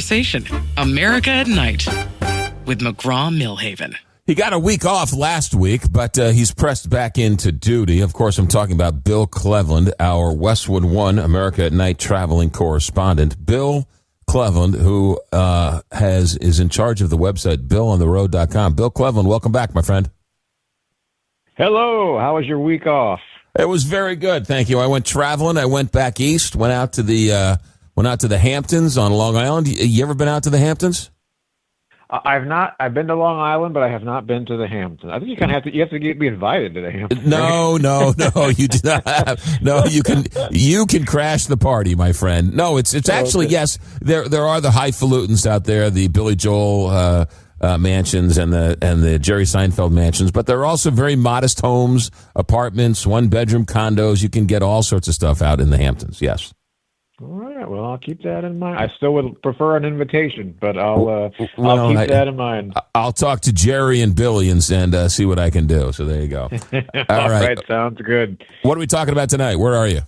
Conversation. America at Night with McGraw-Milhaven. He got a week off last week, but he's pressed back into duty. Of course, I'm talking about Bill Cleveland, our Westwood One America at Night traveling correspondent. Bill Cleveland, who is in charge of the website BillOnTheRoad.com. Bill Cleveland, welcome back, my friend. Hello. How was your week off? It was very good, thank you. I went traveling. I went back east. Went out to the Hamptons on Long Island. You ever been out to the Hamptons? I've not. I've been to Long Island, but I have not been to the Hamptons. I think you kind of have to be invited to the Hamptons. No, you do not have. No, you can crash the party, my friend. No, it's actually yes. There are the highfalutins out there, the Billy Joel mansions and the Jerry Seinfeld mansions, but there are also very modest homes, apartments, one-bedroom condos. You can get all sorts of stuff out in the Hamptons. Yes. All right. Well, I'll keep that in mind. I still would prefer an invitation, but I'll keep that in mind. I'll talk to Jerry and Billy and see what I can do. So there you go. All right. Sounds good. What are we talking about tonight? Where are you?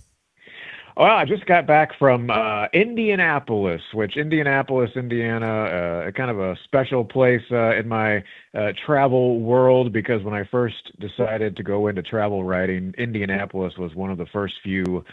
Well, I just got back from Indianapolis, Indiana, kind of a special place in my travel world, because when I first decided to go into travel writing, Indianapolis was one of the first few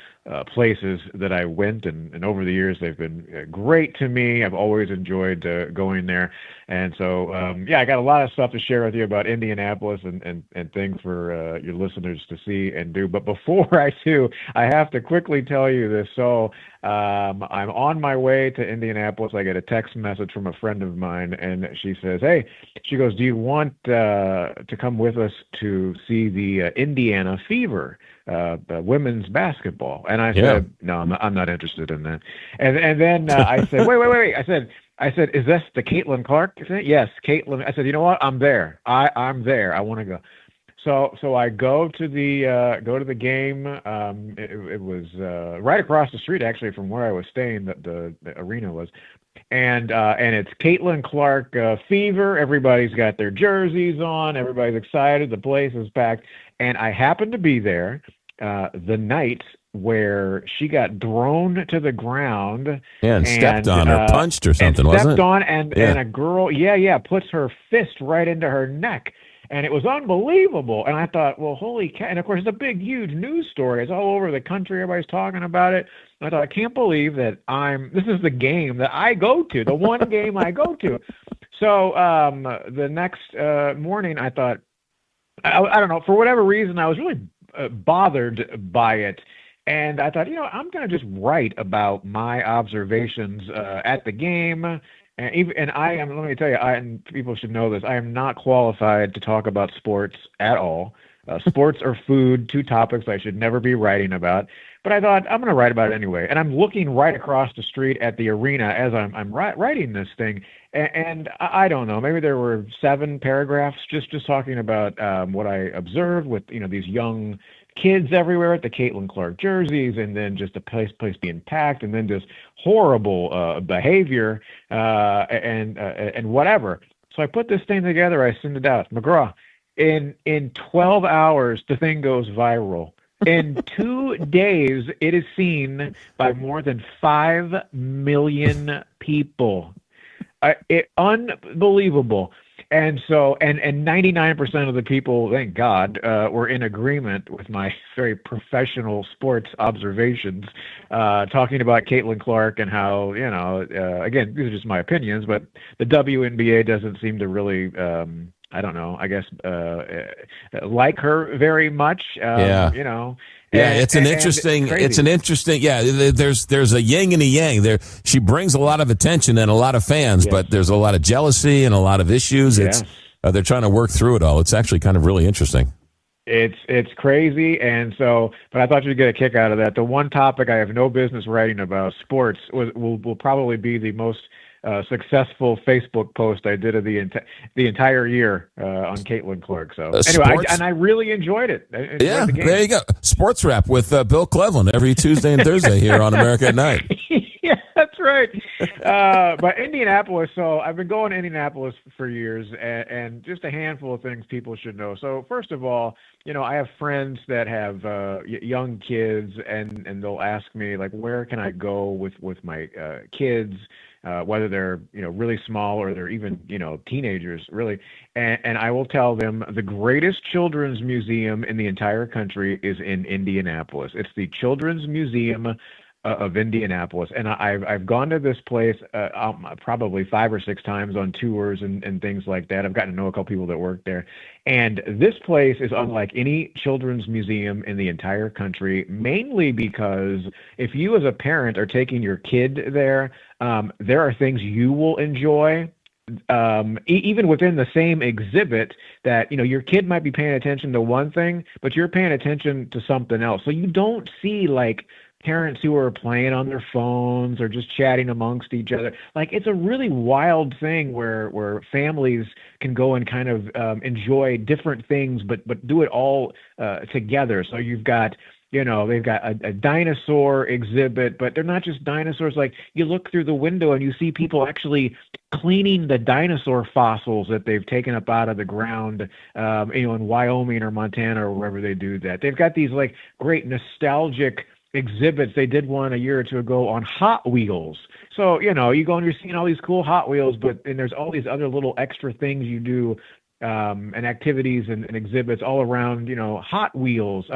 places that I went, and over the years they've been great to me. I've always enjoyed going there, and so I got a lot of stuff to share with you about Indianapolis and things for your listeners to see and do. But before I do, I have to quickly tell you this. So I'm on my way to Indianapolis. I get a text message from a friend of mine, and she says, "Hey," she goes, "Do you want to come with us to see the Indiana Fever, women's basketball?" And I said, "No, I'm not interested in that." And then I said, "Wait." I said, "Is this the Caitlin Clark thing?" "Yes, Caitlin." I said, "You know what? I'm there. I'm there. I want to go." So I go to the game. It was right across the street, actually, from where I was staying. The arena was, and it's Caitlin Clark Fever. Everybody's got their jerseys on. Everybody's excited. The place is packed, and I happened to be there the night where she got thrown to the ground. Yeah, and stepped on or punched or something, wasn't it? Stepped on, and a girl, puts her fist right into her neck. And it was unbelievable. And I thought, well, holy cow. And, of course, it's a big, huge news story. It's all over the country. Everybody's talking about it. And I thought, I can't believe that this is the game that I go to, the one game I go to. So the next morning, I thought, I don't know, for whatever reason, I was really bothered by it. And I thought, I'm going to just write about my observations at the game. And I am, let me tell you, and people should know this, I am not qualified to talk about sports at all. Sports or food, two topics I should never be writing about. But I thought, I'm going to write about it anyway. And I'm looking right across the street at the arena as I'm writing this thing. And I don't know, maybe there were 7 paragraphs just talking about what I observed with, these young kids everywhere at the Caitlin Clark jerseys, and then just the place being packed, and then just horrible behavior and whatever. So I put this thing together. I send it out. McGraw, in 12 hours, the thing goes viral. In 2 days, it is seen by more than 5 million people. Unbelievable. And so, and 99% of the people, thank God, were in agreement with my very professional sports observations, talking about Caitlin Clark and how, again, these are just my opinions, but the WNBA doesn't seem to really, I don't know, I guess, like her very much, It's an interesting. There's a yin and a yang there. She brings a lot of attention and a lot of fans, but there's a lot of jealousy and a lot of issues. It's they're trying to work through it all. It's actually kind of really interesting. It's crazy, and so, but I thought you'd get a kick out of that. The one topic I have no business writing about, sports, will probably be the most successful Facebook post I did of the entire year on Caitlin Clark. So anyway, I really enjoyed it. The game. There you go. Sports Wrap with Bill Cleveland every Tuesday and Thursday here on America at Night. Yeah, that's right. But Indianapolis, so I've been going to Indianapolis for years, and just a handful of things people should know. So first of all, I have friends that have young kids, and they'll ask me, like, where can I go with my kids? whether they're really small or they're even teenagers, really. And I will tell them the greatest children's museum in the entire country is in Indianapolis. It's the Children's Museum of Indianapolis, and I've gone to this place probably 5 or 6 times on tours and things like that. I've gotten to know a couple people that work there, and this place is unlike any children's museum in the entire country, mainly because if you as a parent are taking your kid there, there are things you will enjoy. Even within the same exhibit, that your kid might be paying attention to one thing, but you're paying attention to something else. So you don't see like parents who are playing on their phones or just chatting amongst each other. Like, it's a really wild thing where families can go and kind of enjoy different things, but do it all together. So you've got, they've got a dinosaur exhibit, but they're not just dinosaurs. Like, you look through the window and you see people actually cleaning the dinosaur fossils that they've taken up out of the ground, in Wyoming or Montana or wherever they do that. They've got these like great nostalgic exhibits. They did one a year or two ago on Hot Wheels. So, you go and you're seeing all these cool Hot Wheels, and there's all these other little extra things you do, and activities and exhibits all around, Hot Wheels.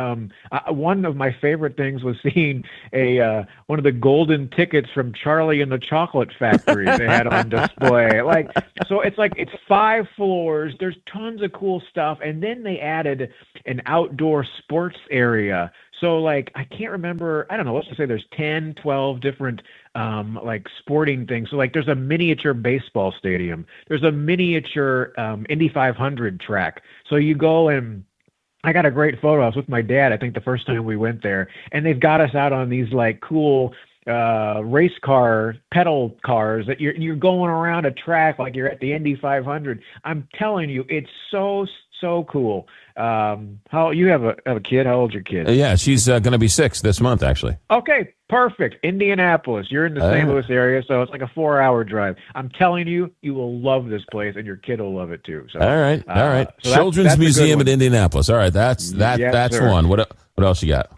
One of my favorite things was seeing one of the golden tickets from Charlie and the Chocolate Factory they had on display. It's 5 floors. There's tons of cool stuff. And then they added an outdoor sports area. So, I can't remember, I don't know, let's just say there's 10, 12 different, sporting things. So, there's a miniature baseball stadium. There's a miniature Indy 500 track. So you go and I got a great photo. I was with my dad, I think the first time we went there, and they've got us out on these, cool race car pedal cars that you're going around a track like you're at the Indy 500. I'm telling you, it's so cool. How you have a kid? How old's your kid? Yeah, she's going to be 6 this month, actually. Okay, perfect. Indianapolis. You're in the St. Louis area, so it's like a 4-hour drive. I'm telling you, you will love this place, and your kid will love it too. So, all right. So Children's Museum in Indianapolis. All right, that's sir. one. What else you got?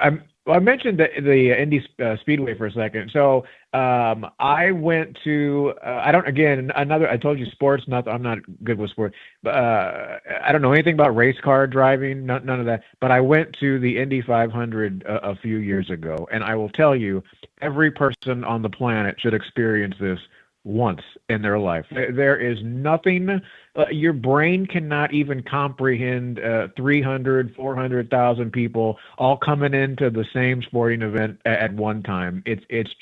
I mentioned the Indy Speedway for a second. So I went to I told you sports. I'm not good with sports, but I don't know anything about race car driving. None of that. But I went to the Indy 500 a few years ago, and I will tell you, every person on the planet should experience this once in their life. There is nothing, your brain cannot even comprehend 300, 400,000 people all coming into the same sporting event at one time. It's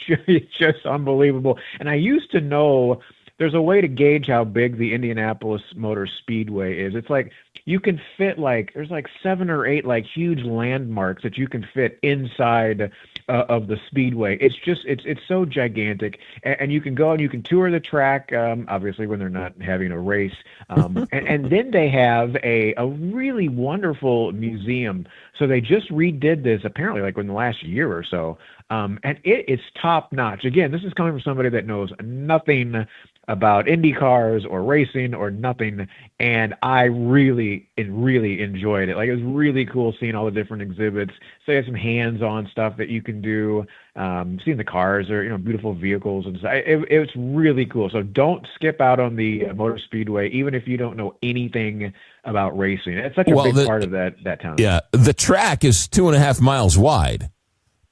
just unbelievable. And I used to know there's a way to gauge how big the Indianapolis Motor Speedway is. It's like you can fit there's 7 or 8 huge landmarks that you can fit inside of the speedway. It's so gigantic, and you can go and you can tour the track, obviously when they're not having a race, and then they have a really wonderful museum. So they just redid this apparently in the last year or so, and it is top notch. Again, this is coming from somebody that knows nothing about Indy cars or racing or nothing, and I really enjoyed it. It was really cool seeing all the different exhibits. So they have some hands-on stuff that you can do, seeing the cars or beautiful vehicles and stuff. It's really cool. So don't skip out on the Motor Speedway, even if you don't know anything about racing. It's such a big part of that town. Yeah, the track is 2.5 miles wide.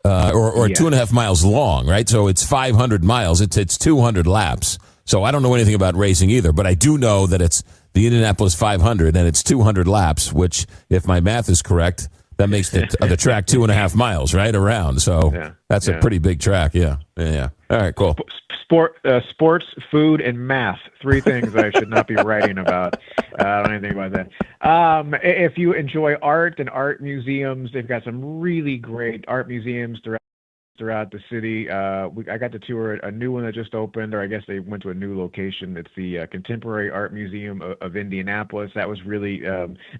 Or 2.5 miles long, right? So it's 500 miles. It's 200 laps. So I don't know anything about racing either, but I do know that it's the Indianapolis 500 and it's 200 laps, which, if my math is correct, that makes the track 2.5 miles, right, around. So that's a pretty big track. Yeah. All right, cool. Sports, food, and math. 3 things I should not be writing about. I don't know anything about that. If you enjoy art and art museums, they've got some really great art museums throughout the city. I got to tour a new one that just opened, or I guess they went to a new location. It's the Contemporary Art Museum of Indianapolis. That was really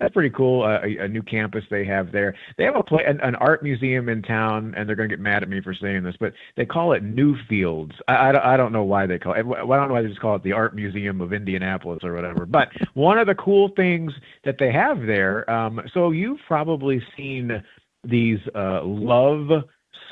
that's pretty cool. A new campus they have there. They have an art museum in town, and they're going to get mad at me for saying this, but they call it Newfields. I don't know why they call it. I don't know why they just call it the Art Museum of Indianapolis or whatever. But one of the cool things that they have there, so you've probably seen these love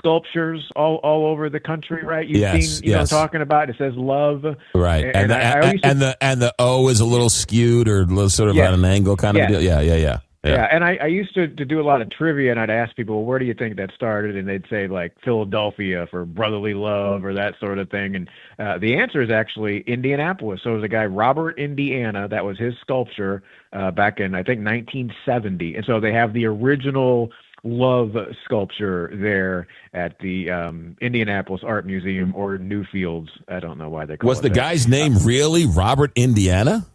sculptures all over the country, right? You've Yes, seen, you know, yes. talking about it says love, Right, and I used to, the O is a little skewed or sort of yes, at an angle, kind of a yes. deal. Yeah. Yeah, and I used to do a lot of trivia, and I'd ask people, well, where do you think that started? And they'd say, like, Philadelphia for brotherly love or that sort of thing. And the answer is actually Indianapolis. So it was a guy, Robert Indiana, that was his sculpture back in, I think, 1970. And so they have the original love sculpture there at the Indianapolis Art Museum, or Newfields. I don't know why they call it Was the that. guy's name really Robert Indiana?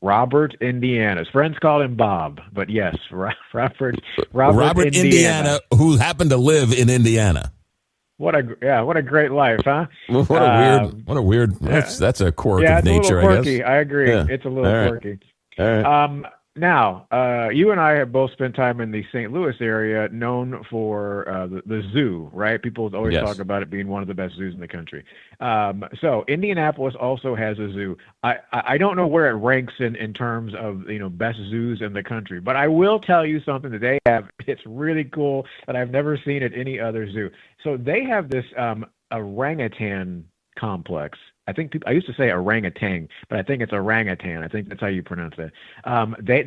Robert Indiana. His friends called him Bob, but yes, Robert Indiana, who happened to live in Indiana. What a great life, huh? What a weird. That's a quirk yeah, of nature, it's a little I quirky. guess. I agree. Yeah. It's a little quirky. All right. Now, you and I have both spent time in the St. Louis area, known for the zoo, right? People always talk about it being one of the best zoos in the country. So Indianapolis also has a zoo. I don't know where it ranks in terms of, you know, best zoos in the country, but I will tell you something that they have. It's really cool that I've never seen at any other zoo. So they have this orangutan complex. I used to say orangutan, but I think it's orangutan. I think that's how you pronounce it.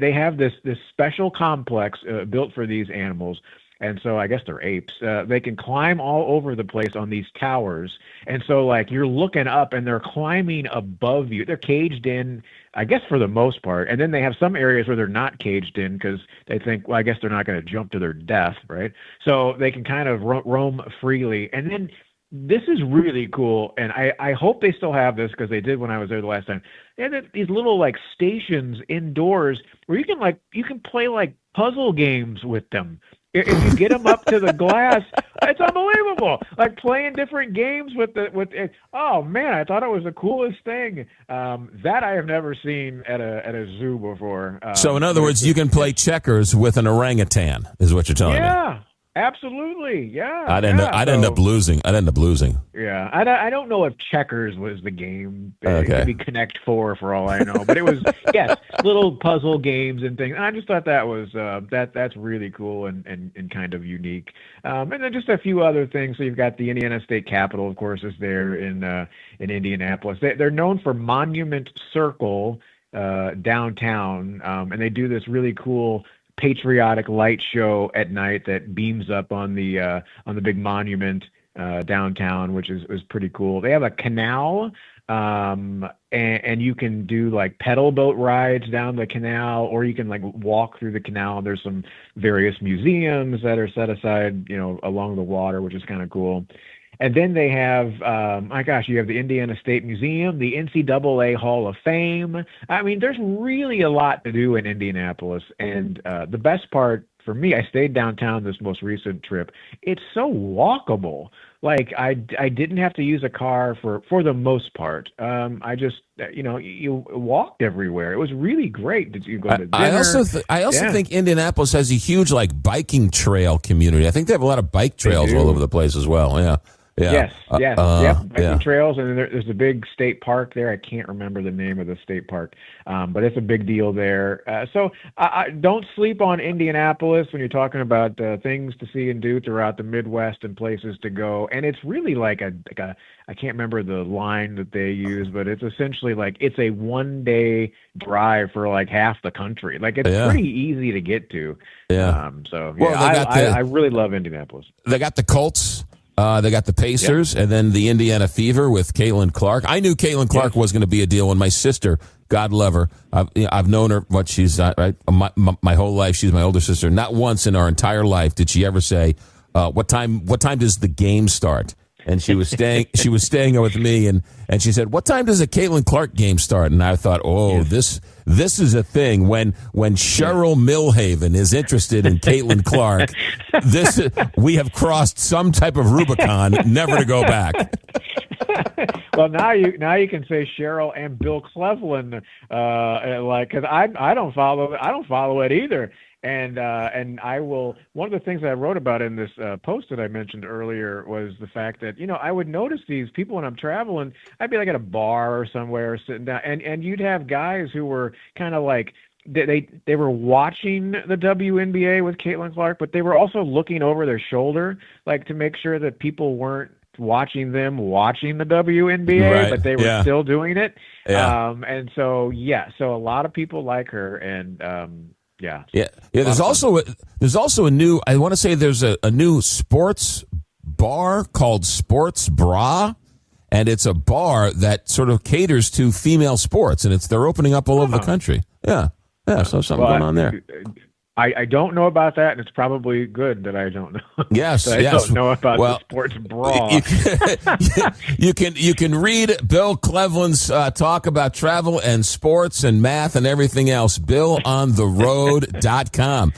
They have this special complex built for these animals, and so I guess they're apes. They can climb all over the place on these towers, and so like you're looking up and they're climbing above you. They're caged in, I guess, for the most part, and then they have some areas where they're not caged in because they think, well, I guess they're not going to jump to their death, right? So they can kind of roam freely, and then this is really cool, and I hope they still have this because they did when I was there the last time. They had these little like stations indoors where you can play like puzzle games with them. If you get them up to the glass, it's unbelievable. Like playing different games with it. Oh man, I thought it was the coolest thing. That I have never seen at a zoo before. So in other words, you can play checkers with an orangutan, is what you're telling me. Yeah. Absolutely, yeah. I'd end up losing. Yeah, I don't know if checkers was the game. Okay. It could be Connect Four for all I know, but it was yes, little puzzle games and things. And I just thought that was that's really cool and kind of unique. And then just a few other things. So you've got the Indiana State Capitol, of course, is there in Indianapolis. They're known for Monument Circle downtown, and they do this really cool patriotic light show at night that beams up on the big monument downtown, which is pretty cool. They have a canal, and you can do like pedal boat rides down the canal, or you can like walk through the canal. There's some various museums that are set aside, you know, along the water, which is kind of cool. And then they have, you have the Indiana State Museum, the NCAA Hall of Fame. I mean, there's really a lot to do in Indianapolis. And the best part for me, I stayed downtown this most recent trip. It's so walkable. Like I didn't have to use a car for the most part. I just, you walked everywhere. It was really great. Did you go to dinner? I also think Indianapolis has a huge like biking trail community. I think they have a lot of bike trails all over the place as well. Yeah. Yeah. Yes. Biking trails, and then there's a big state park there. I can't remember the name of the state park, but it's a big deal there. So I don't sleep on Indianapolis when you're talking about things to see and do throughout the Midwest and places to go. And it's really like a I can't remember the line that they use, but it's essentially like it's a one-day drive for like half the country. Like it's pretty easy to get to. Yeah. I really love Indianapolis. They got the Colts. They got the Pacers, and then the Indiana Fever with Caitlin Clark. I knew Caitlin Clark was going to be a deal when my sister, God love her, I've known her, she's right, my whole life. She's my older sister. Not once in our entire life did she ever say, "What time does the game start?" And she was staying with me, and she said, "What time does a Caitlin Clark game start?" And I thought, this is a thing. When Cheryl Milhaven is interested in Caitlin Clark, we have crossed some type of Rubicon, never to go back. Well, now you can say Cheryl and Bill Cleveland, because I don't follow it either. And I will. One of the things I wrote about in this post that I mentioned earlier was the fact that I would notice these people when I'm traveling. I'd be like at a bar or somewhere sitting down, and you'd have guys who were kind of like they were watching the WNBA with Caitlin Clark, but they were also looking over their shoulder, like to make sure that people weren't watching them watching the WNBA, Right. but they were still doing it. Yeah. And so so a lot of people like her, and yeah. There's also a new. I want to say there's a new sports bar called Sports Bra, and it's a bar that sort of caters to female sports, and they're opening up all over the country. Yeah. So something going on there. I don't know about that, and it's probably good that I don't know. Yes, I don't know about the sports bra. You can read Bill Cleveland's talk about travel and sports and math and everything else. BillOnTheRoad.com.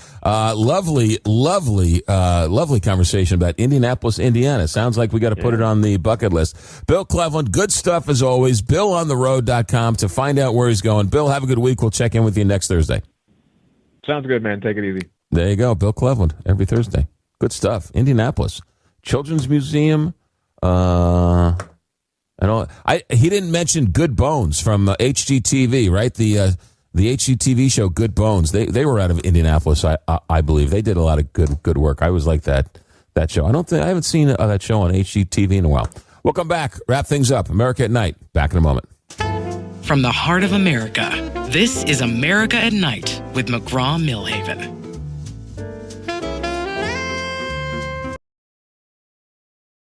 Lovely conversation about Indianapolis, Indiana. Sounds like we got to put it on the bucket list. Bill Cleveland, good stuff as always. BillOnTheRoad.com to find out where he's going. Bill, have a good week. We'll check in with you next Thursday. Sounds good, man. Take it easy. There you go. Bill Cleveland every Thursday. Good stuff. Indianapolis. Children's Museum. He didn't mention Good Bones from HGTV, right? The HGTV show Good Bones. They were out of Indianapolis, I believe. They did a lot of good work. I always liked that show. I haven't seen that show on HGTV in a while. We'll come back, wrap things up. America at Night. Back in a moment. From the heart of America, this is America at Night with McGraw-Milhaven.